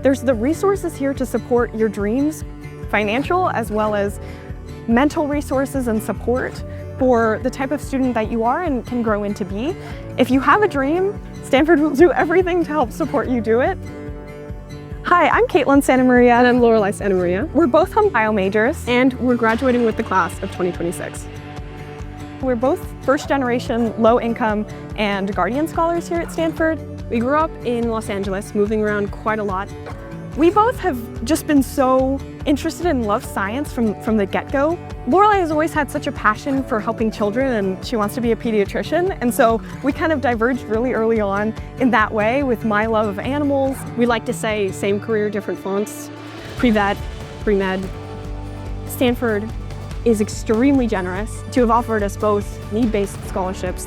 There's the resources here to support your dreams, financial as well as mental resources and support for the type of student that you are and can grow into be. If you have a dream, Stanford will do everything to help support you do it. Hi, I'm Katelyn Santa Maria. And I'm Lorelei Santa Maria. We're both home bio majors. And we're graduating with the class of 2026. We're both first-generation, low-income, and Guardian scholars here at Stanford. We grew up in Los Angeles, moving around quite a lot. We both have just been so interested and love science from the get-go. Lorelei has always had such a passion for helping children, and she wants to be a pediatrician, and so we kind of diverged really early on in that way with my love of animals. We like to say same career, different fonts, pre-vet, pre-med. Stanford is extremely generous to have offered us both need-based scholarships.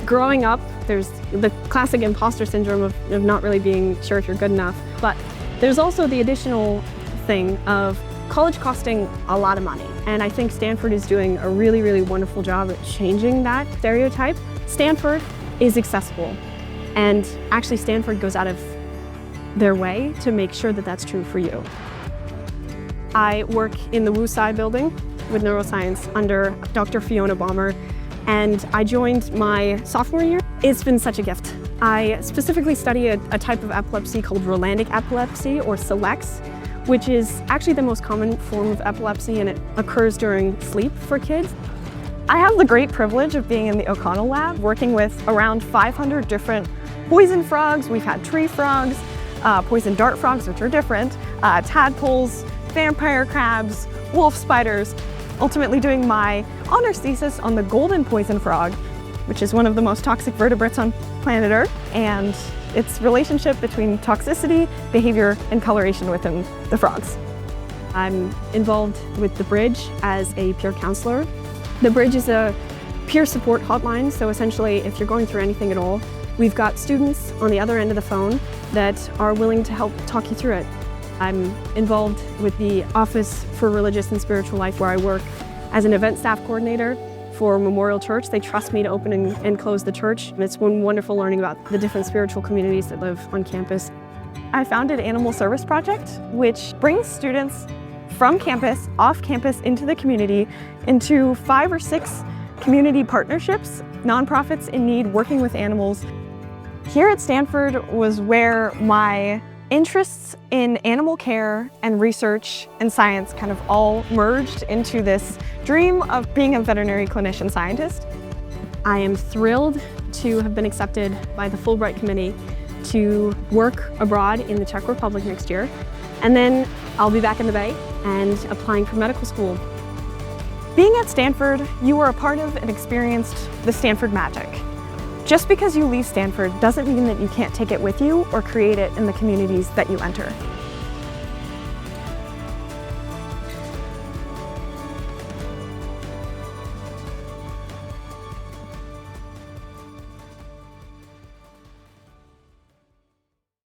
Growing up, there's the classic imposter syndrome of not really being sure if you're good enough, but there's also the additional thing of college costing a lot of money. And I think Stanford is doing a really, really wonderful job at changing that stereotype. Stanford is accessible, and actually Stanford goes out of their way to make sure that that's true for you. I work in the Wu Tsai building with neuroscience under Dr. Fiona Baumer, and I joined my sophomore year. It's been such a gift. I specifically study a type of epilepsy called Rolandic epilepsy, or SELEX, which is actually the most common form of epilepsy, and it occurs during sleep for kids. I have the great privilege of being in the O'Connell lab, working with around 500 different poison frogs. We've had tree frogs, poison dart frogs, which are different, tadpoles, vampire crabs, wolf spiders, ultimately doing my honors thesis on the golden poison frog, which is one of the most toxic vertebrates on planet Earth, and its relationship between toxicity, behavior, and coloration within the frogs. I'm involved with the Bridge as a peer counselor. The Bridge is a peer support hotline, so essentially if you're going through anything at all, we've got students on the other end of the phone that are willing to help talk you through it. I'm involved with the Office for Religious and Spiritual Life, where I work as an event staff coordinator for Memorial Church. They trust me to open and close the church. It's been wonderful learning about the different spiritual communities that live on campus. I founded Animal Service Project, which brings students from campus, off campus, into the community, into 5 or 6 community partnerships, nonprofits in need working with animals. Here at Stanford was where my interests in animal care and research and science kind of all merged into this dream of being a veterinary clinician scientist. I am thrilled to have been accepted by the Fulbright committee to work abroad in the Czech Republic next year. And then I'll be back in the Bay and applying for medical school. Being at Stanford, you are a part of and experienced the Stanford magic. Just because you leave Stanford doesn't mean that you can't take it with you or create it in the communities that you enter.